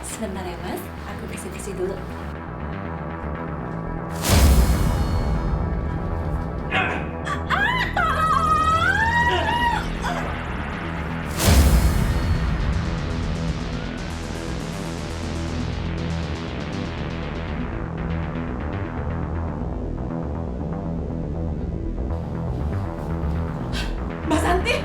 Sebentar ya Mas, aku bersih-bersih dulu. Mbak Santi!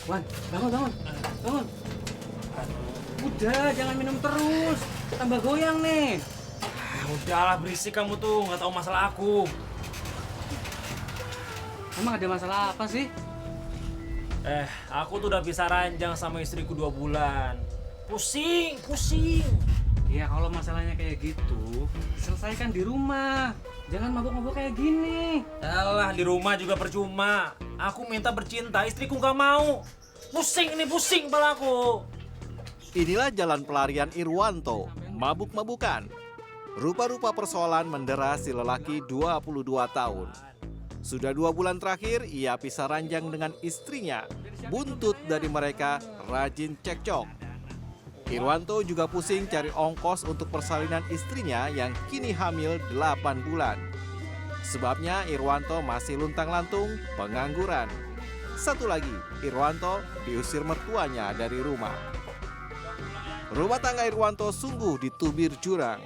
Wan, bangun. Udah, jangan minum terus. Tambah goyang nih. Udahlah berisik kamu tuh, nggak tahu masalah aku. Emang ada masalah apa sih? Aku tuh udah bisa ranjang sama istriku 2 bulan. Pusing. Ya kalau masalahnya kayak gitu, selesaikan di rumah. Jangan mabuk-mabuk kayak gini. Alah, di rumah juga percuma. Aku minta bercinta, istriku nggak mau. Pusing kepala aku. Inilah jalan pelarian Irwanto, mabuk-mabukan. Rupa-rupa persoalan mendera si lelaki 22 tahun. Sudah 2 bulan terakhir ia pisah ranjang dengan istrinya. Buntut dari mereka rajin cekcok. Irwanto juga pusing cari ongkos untuk persalinan istrinya yang kini hamil 8 bulan. Sebabnya Irwanto masih luntang-lantung pengangguran. Satu lagi, Irwanto diusir mertuanya dari rumah. Rumah tangga Irwanto sungguh ditubir jurang.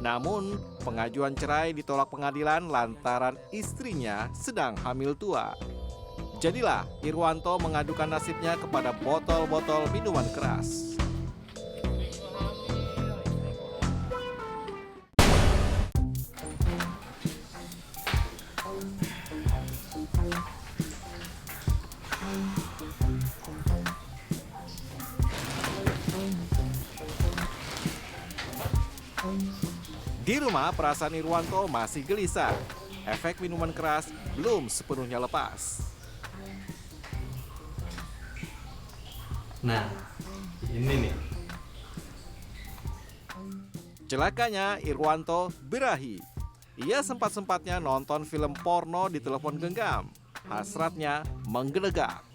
Namun, pengajuan cerai ditolak pengadilan lantaran istrinya sedang hamil tua. Jadilah Irwanto mengadukan nasibnya kepada botol-botol minuman keras. Di rumah, perasaan Irwanto masih gelisah. Efek minuman keras belum sepenuhnya lepas. Nah, ini nih. Celakanya, Irwanto berahi. Ia sempat-sempatnya nonton film porno di telepon genggam. Hasratnya menggelegak.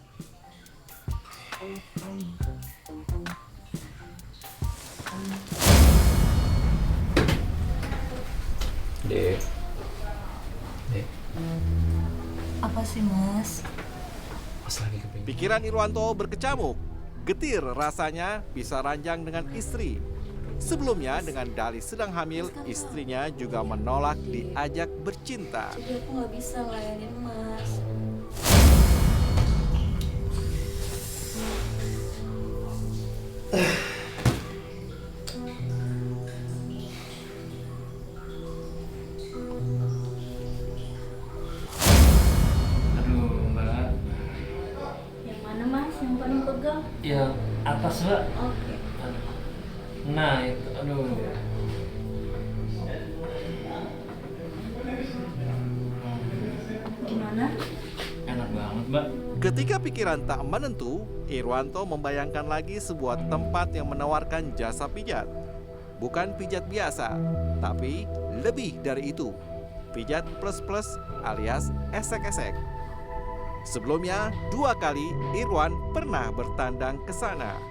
Dek. Apa sih Mas? Mas lagi kepingin. Pikiran Irwanto berkecamuk. Getir rasanya bisa ranjang dengan istri. Sebelumnya dengan dalih sedang hamil, istrinya juga menolak diajak bercinta. Jadi aku nggak bisa ngelayanin Mas. Aduh, Mbak. Yang mana Mas? Yang paling pegang? Ya, atas, Mbak. Oke. Nah, itu. Aduh. Gimana? Enak banget, Mbak. Ketika pikiran tak menentu, Irwanto membayangkan lagi sebuah tempat yang menawarkan jasa pijat. Bukan pijat biasa, tapi lebih dari itu. Pijat plus-plus alias esek-esek. Sebelumnya, 2 kali Irwan pernah bertandang ke sana.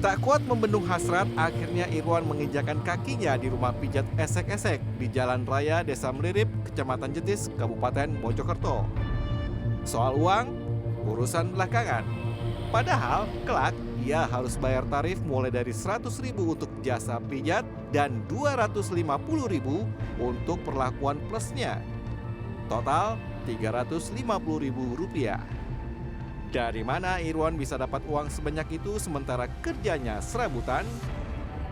Tak kuat membendung hasrat, akhirnya Irwan menginjakan kakinya di rumah pijat esek-esek di Jalan Raya Desa Melirip, Kecamatan Jetis, Kabupaten Mojokerto. Soal uang, urusan belakangan. Padahal, kelak ia harus bayar tarif mulai dari 100.000 untuk jasa pijat dan 250.000 untuk perlakuan plusnya. Total Rp350.000. Dari mana Irwan bisa dapat uang sebanyak itu sementara kerjanya serabutan?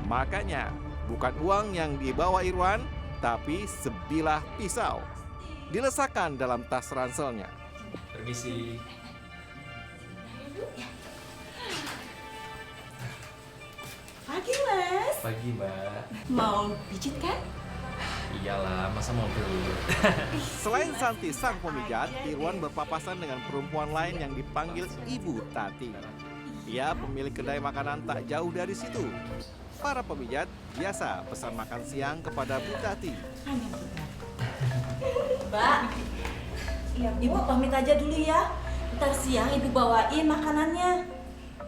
Makanya, bukan uang yang dibawa Irwan, tapi sebilah pisau. Diletakkan dalam tas ranselnya. Permisi. Pagi, Mas. Pagi, Mbak. Mau pijit kan? Iyalah, masa mau dulu? Selain Santi sang pemijat, Irwan berpapasan dengan perempuan lain yang dipanggil Ibu Tati. Ia pemilik kedai makanan tak jauh dari situ. Para pemijat biasa pesan makan siang kepada Bu Tati. Mbak, Ibu pamit aja dulu ya. Ntar siang Ibu bawain makanannya.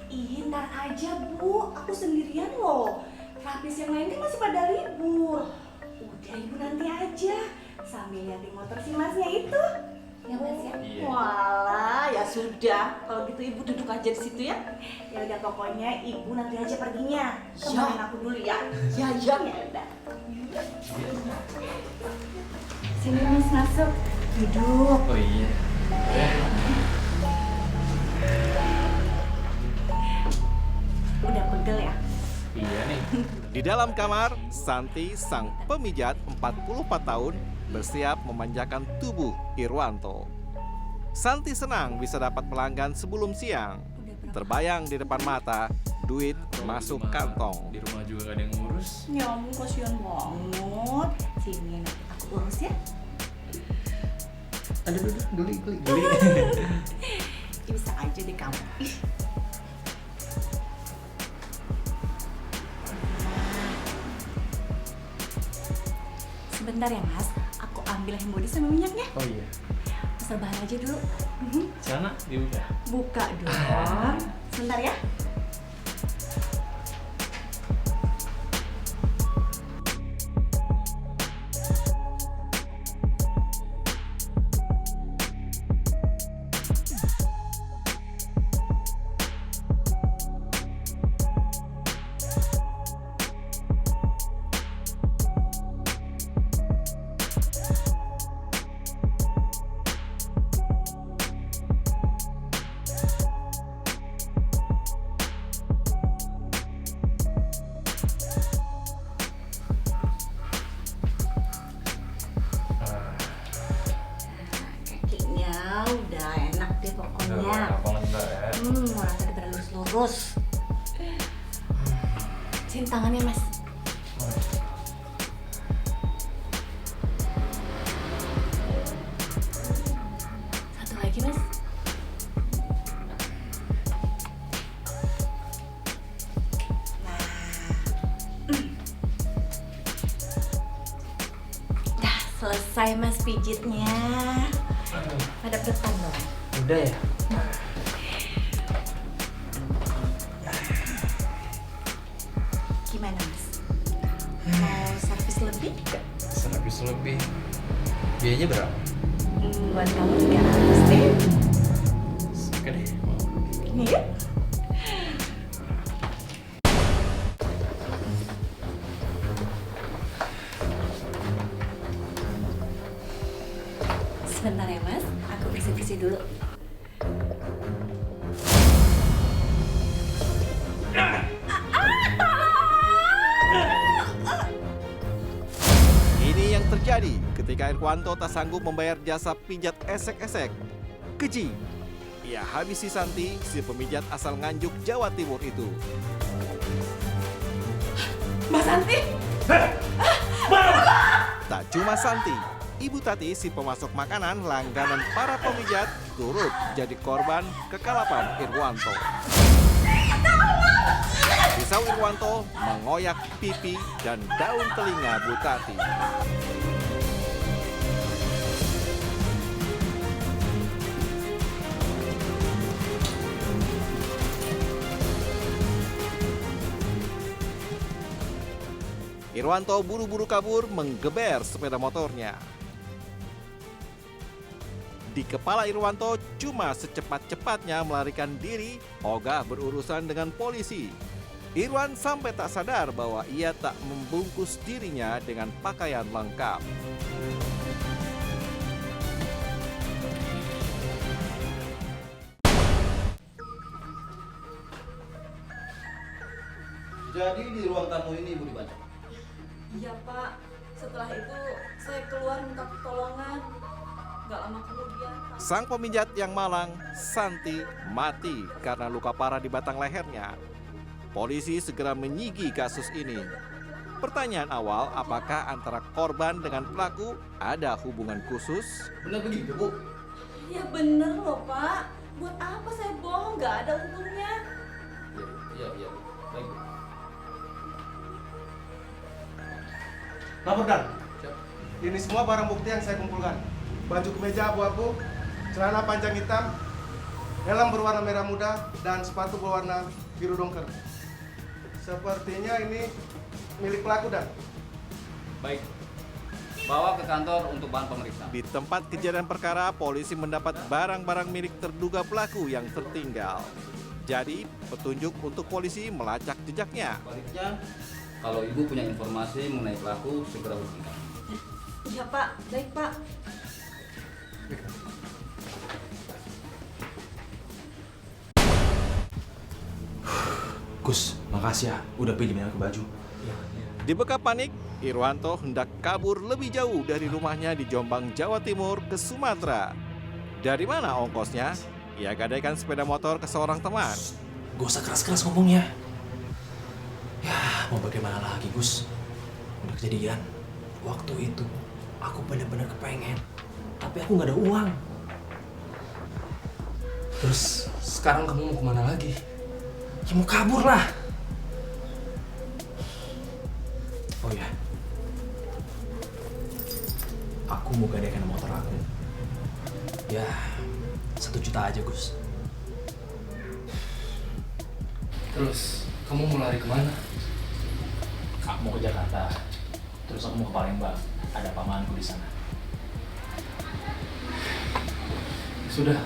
Ih, ntar aja Bu, aku sendirian loh. Rapis yang lain kan masih pada libur. Udah Ibu nanti aja, sambil liatin motor si Masnya itu. Ya Mas ya? Iya. Walah, ya sudah. Kalau gitu Ibu duduk aja di situ ya. Ya udah pokoknya Ibu nanti aja perginya. Kemarin aku dulu ya. Ya udah. Sini Mas masuk. Duduk. Oh iya. Udah pegel ya? Iya nih. Di dalam kamar, Santi sang pemijat 44 tahun bersiap memanjakan tubuh Irwanto. Santi senang bisa dapat pelanggan sebelum siang. Terbayang di depan mata, duit masuk kantong. Di rumah juga gak ada yang ngurus. Ya ampun, kasihan banget. Sini nanti aku urus ya. Aduh, geli. Bisa aja deh kamu. Sebentar ya Mas, aku ambil hand body sama minyaknya. Oh iya. Pesan bahan aja dulu. Sana dibuka. Buka dong. Sebentar ya. Kakinya udah enak deh pokoknya. Orang tadi pada lurus-lurus. Sini tangannya Mas. Satu lagi Mas. Dah selesai Mas pijitnya. Ada depan dong. Udah ya? Gimana Mas? Mau servis lebih? Servis lebih. Biayanya berapa? Buat kamu juga harus deh. Oke deh. Mau. Nih yuk. Sebentar ya Mas, aku bersih-bersih dulu. Ini yang terjadi ketika Irwanto tak sanggup membayar jasa pijat esek-esek. Keji, ia habisi Santi, si pemijat asal Nganjuk, Jawa Timur itu. Mas Santi! Tak cuma Santi, Ibu Tati, si pemasok makanan langganan para pemijat, turut jadi korban kekalapan Irwanto. Pisau Irwanto mengoyak pipi dan daun telinga Bu Tati. Irwanto buru-buru kabur menggeber sepeda motornya. Di kepala Irwanto cuma secepat-cepatnya melarikan diri, ogah berurusan dengan polisi. Irwan sampai tak sadar bahwa ia tak membungkus dirinya dengan pakaian lengkap. Jadi di ruang tamu ini Ibu dibaca? Iya Pak, setelah itu saya keluar minta pertolongan. Gak lama kemudian Pak. Sang pemijat yang malang, Santi, mati karena luka parah di batang lehernya. Polisi segera menyigi kasus ini. Pertanyaan awal, apakah antara korban dengan pelaku ada hubungan khusus? Benar begitu Bu? Ya bener loh Pak. Buat apa saya bohong? Gak ada untungnya. Iya. Baik Bu. Lapor Dan. Siap. Ini semua barang bukti yang saya kumpulkan. Baju kemeja abu-abu, celana panjang hitam, helm berwarna merah muda, dan sepatu berwarna biru dongker. Sepertinya ini milik pelaku Dan. Baik. Bawa ke kantor untuk bahan pemeriksaan. Di tempat kejadian perkara, polisi mendapat barang-barang milik terduga pelaku yang tertinggal. Jadi, petunjuk untuk polisi melacak jejaknya. Baliknya, kalau Ibu punya informasi mengenai pelaku, segera hubungi kami. Iya Pak, baik Pak. Gus, makasih ya udah pinjemin aku baju. Dibekap panik, Irwanto hendak kabur lebih jauh dari rumahnya di Jombang, Jawa Timur ke Sumatera. Dari mana ongkosnya? Ia gadaikan sepeda motor ke seorang teman. Gak usah keras-keras ngomongnya. Ya, mau bagaimana lagi, Gus? Udah kejadian. Waktu itu, aku benar-benar kepengen. Tapi aku gak ada uang. Terus sekarang kamu mau kemana lagi? Ya mau kabur lah. Oh ya. Aku mau gadaikan motor aku. Ya, 1 juta aja, Gus. Terus kamu mau lari kemana? Aku mau ke Jakarta. Terus aku mau ke Palembang. Ada pamanku di sana. Sudah.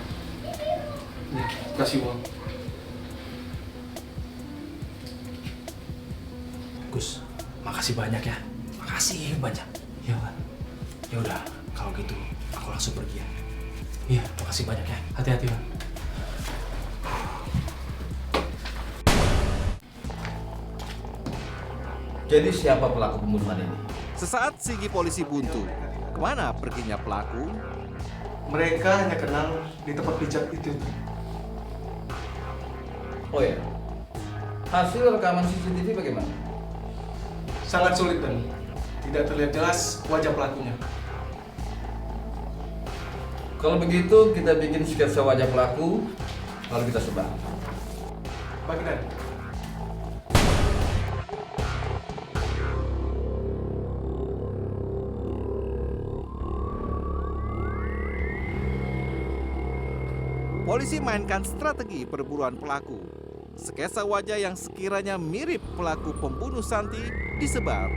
Nih, kasih uang. Gus, makasih banyak ya. Makasih banyak. Ya, Pak. Ya udah, kalau gitu aku langsung pergi ya. Iya, makasih banyak ya. Hati-hati, Pak. Jadi siapa pelaku pembunuhan ini? Sesaat sigi polisi buntu. Kemana perginya pelaku? Mereka hanya kenal di tempat pijat itu. Oh ya, hasil rekaman CCTV bagaimana? Sangat sulit Dan. Tidak terlihat jelas wajah pelakunya. Kalau begitu kita bikin sketsa wajah pelaku, lalu kita sebar. Baik Dan. Polisi mainkan strategi perburuan pelaku. Sketsa wajah yang sekiranya mirip pelaku pembunuh Santi disebar.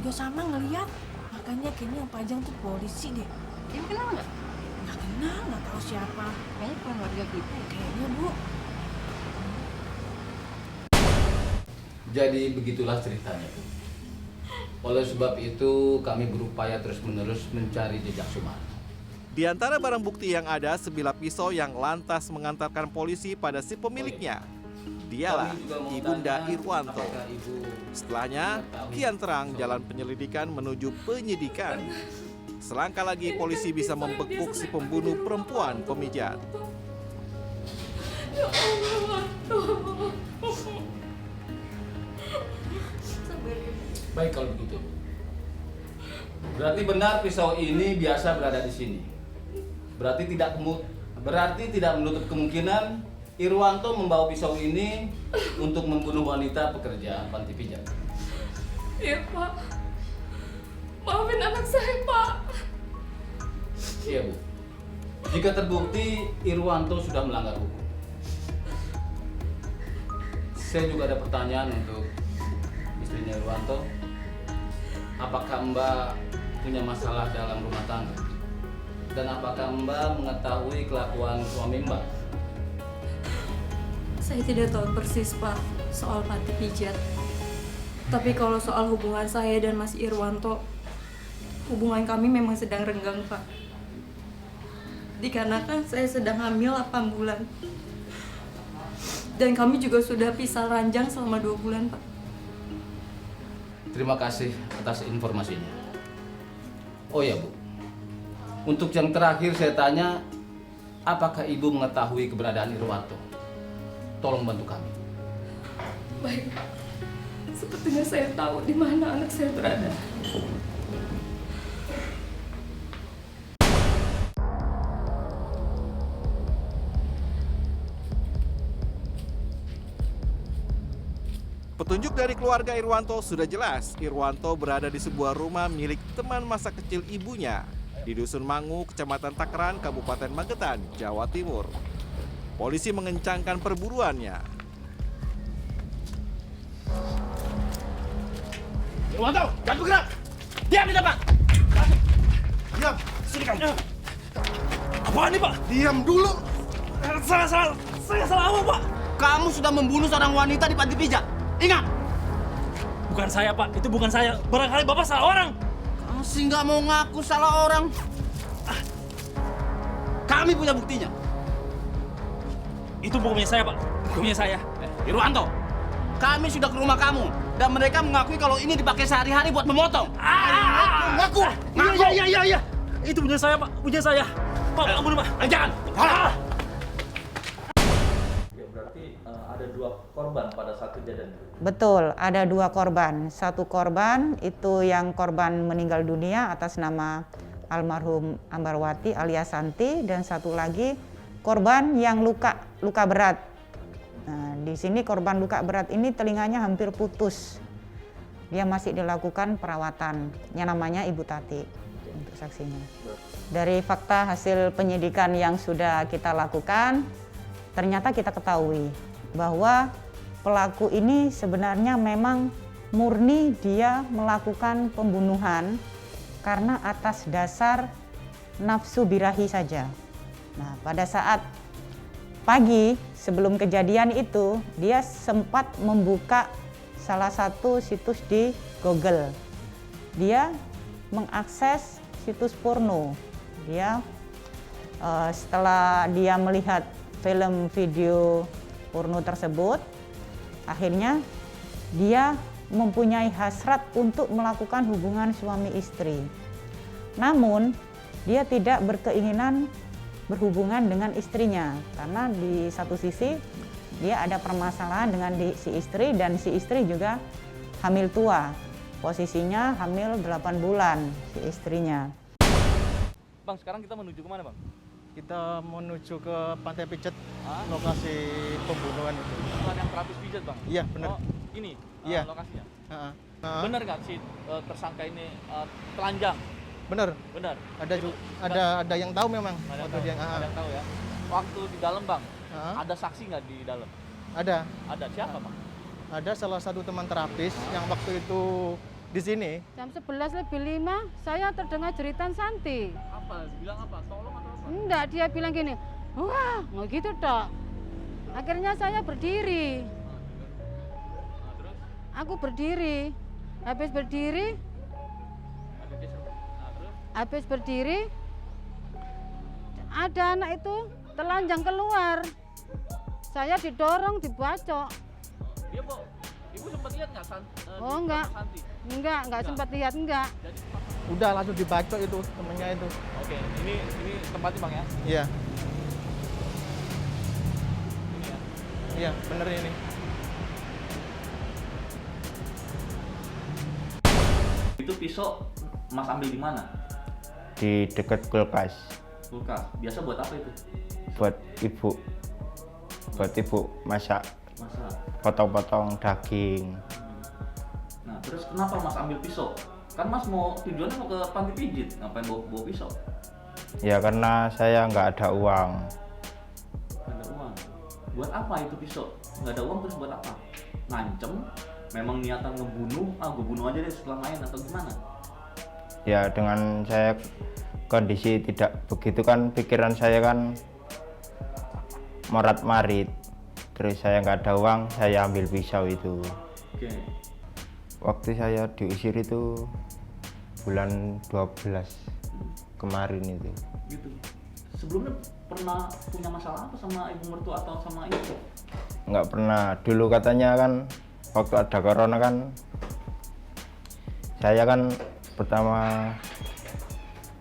juga sama ngeliat. Makanya kayaknya yang pajang tuh polisi deh. Dia kenal nggak? Nggak kenal, nggak tahu siapa. Kayaknya bukan warga kita. Kayaknya Bu. Jadi begitulah ceritanya. Oleh sebab itu kami berupaya terus-menerus mencari jejak Sumarno. Di antara barang bukti yang ada, sebilah pisau yang lantas mengantarkan polisi pada si pemiliknya. Dialah Ibunda Irwanto. Setelahnya, kian terang jalan penyelidikan menuju penyidikan. Selangkah lagi polisi bisa membekuk si pembunuh perempuan pemijat. Ya Allah, Baik kalau begitu. Berarti benar pisau ini biasa berada di sini. Berarti tidak menutup kemungkinan Irwanto membawa pisau ini untuk membunuh wanita pekerja panti pijat. Iya Pak. Maafin anak saya Pak. Iya Bu. Jika terbukti Irwanto sudah melanggar hukum. Saya juga ada pertanyaan untuk istrinya Irwanto. Apakah Mbak punya masalah dalam rumah tangga? Dan apakah Mbak mengetahui kelakuan suami Mbak? Saya tidak tahu persis Pak soal panti pijat. Tapi kalau soal hubungan saya dan Mas Irwanto, hubungan kami memang sedang renggang Pak. Dikarenakan saya sedang hamil 8 bulan. Dan kami juga sudah pisah ranjang selama 2 bulan Pak. Terima kasih atas informasinya. Oh ya Bu, untuk yang terakhir saya tanya, apakah Ibu mengetahui keberadaan Irwanto? Tolong bantu kami. Baik, sepertinya saya tahu di mana anak saya berada. Petunjuk dari keluarga Irwanto sudah jelas. Irwanto berada di sebuah rumah milik teman masa kecil ibunya di Dusun Mangu, Kecamatan Takran, Kabupaten Magetan, Jawa Timur. Polisi mengencangkan perburuannya. Irwanto, jangan bergerak! Diam di depan! Diam! Sini kamu! Apaan ini Pak? Diam dulu! Saya salah apa Pak? Kamu sudah membunuh seorang wanita di panti pijat. Ingat! Bukan saya Pak, itu bukan saya. Barangkali Bapak salah orang. Masih nggak mau ngaku salah orang. Kami punya buktinya. Itu bukannya saya Pak, bukannya saya. Irwanto, kami sudah ke rumah kamu dan mereka mengakui kalau ini dipakai sehari-hari buat memotong. Ngaku! Iya. Itu punya saya Pak, punya saya. Pak, ampun Pak. Jangan! Ya, berarti ada 2 korban pada saat kejadian itu? Betul, ada 2 korban. Satu korban itu yang korban meninggal dunia atas nama almarhum Ambarwati alias Santi, dan satu lagi korban yang luka berat. Nah, di sini korban luka berat ini telinganya hampir putus. Dia masih dilakukan perawatan. Yang namanya Ibu Tati untuk saksinya. Dari fakta hasil penyidikan yang sudah kita lakukan, ternyata kita ketahui bahwa pelaku ini sebenarnya memang murni dia melakukan pembunuhan karena atas dasar nafsu birahi saja. Nah, pada saat pagi sebelum kejadian itu, dia sempat membuka salah satu situs di Google. Dia mengakses situs porno. Dia setelah dia melihat film video porno tersebut, akhirnya dia mempunyai hasrat untuk melakukan hubungan suami istri. Namun, dia tidak berkeinginan berhubungan dengan istrinya karena di satu sisi dia ada permasalahan dengan si istri, dan si istri juga hamil tua. Posisinya hamil 8 bulan si istrinya. Bang, sekarang kita menuju kemana Bang? Kita menuju ke Pantai Pijat, lokasi pembunuhan itu. Tempat yang terapis pijat Bang? Iya, benar. Oh, ini Iya. lokasinya? Benar Benar nggak si tersangka ini telanjang? Benar. Benar? Ada yang tahu memang. Ada Waktu dia, yang tahu ya? Waktu di dalam Bang, Ah. ada saksi nggak di dalam? Ada. Ada siapa Bang? Ada salah satu teman terapis yang waktu itu di sini. Jam 11:05 saya terdengar jeritan Santi. Apa? Bilang apa? Tolong atau apa? Enggak, dia bilang gini, wah nggak gitu tok. Akhirnya saya berdiri. Terus? Aku berdiri. Habis berdiri, habis berdiri, ada anak itu telanjang keluar. Saya didorong, dibacok. Iya, Bu. Ibu sempat lihat nggak Oh enggak, Santi? enggak sempat lihat, enggak. Udah langsung dibacok itu temennya itu. Oke, ini tempatnya Bang ya? Iya, Ini ya. iya bener ini. Itu pisau Mas ambil di mana? Di dekat kulkas. Kulkas. Biasa buat apa itu? Buat ibu masak, Masak. potong-potong daging. Nah, terus kenapa Mas ambil pisau? Kan Mas tujuannya mau ke panti pijit, ngapain bawa pisau? Ya karena saya nggak ada uang. Nggak ada uang. Buat apa itu pisau? Nggak ada uang terus buat apa? Ngancem? Memang niatan ngebunuh? Gue bunuh aja deh setelah main atau gimana? Ya dengan saya kondisi tidak begitu kan, pikiran saya kan morat-marit. Terus saya nggak ada uang, saya ambil pisau itu. Oke. Waktu saya diusir itu bulan 12 kemarin itu. Gitu. Sebelumnya pernah punya masalah apa sama ibu mertua atau sama ibu? Nggak pernah. Dulu katanya kan waktu ada corona kan, saya kan pertama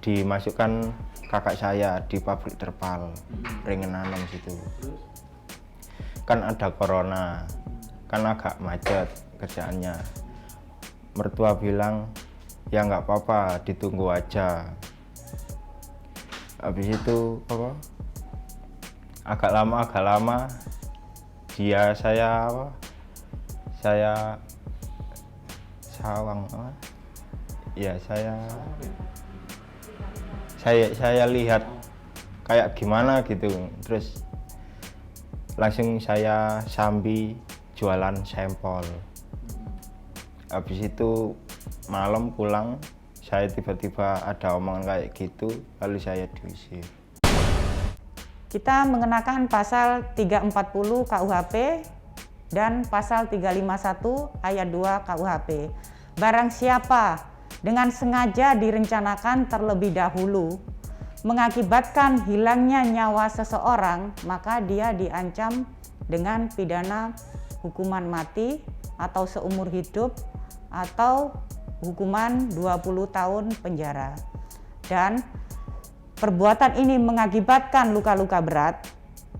dimasukkan kakak saya di pabrik terpal Ringenanom situ. Kan ada corona, kan agak macet kerjaannya. Mertua bilang ya nggak apa-apa, ditunggu aja. Habis itu apa? Agak lama dia saya sawang apa? Ya saya lihat kayak gimana gitu, terus langsung saya sambi jualan sampel. Habis itu malam pulang, saya tiba-tiba ada omongan kayak gitu, lalu saya diusir. Kita mengenakan pasal 340 KUHP dan pasal 351 ayat 2 KUHP. Barang siapa dengan sengaja direncanakan terlebih dahulu mengakibatkan hilangnya nyawa seseorang, maka dia diancam dengan pidana hukuman mati atau seumur hidup atau hukuman 20 tahun penjara. Dan perbuatan ini mengakibatkan luka-luka berat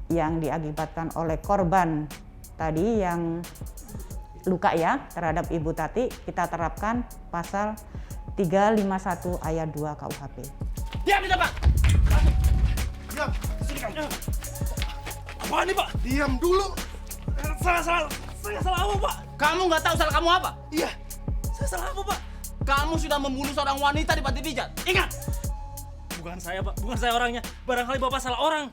yang diakibatkan oleh korban tadi yang luka ya terhadap Ibu Tati, kita terapkan pasal 351 ayat 2 KUHP. Diam di Pak. Diam, Sini kamu. Apaan nih Pak? diam dulu. Saya salah apa Pak? Kamu nggak tahu salah kamu apa? Iya, saya salah apa Pak? Kamu sudah membunuh seorang wanita di panti pijat. Ingat, bukan saya Pak, bukan saya orangnya. Barangkali Bapak salah orang.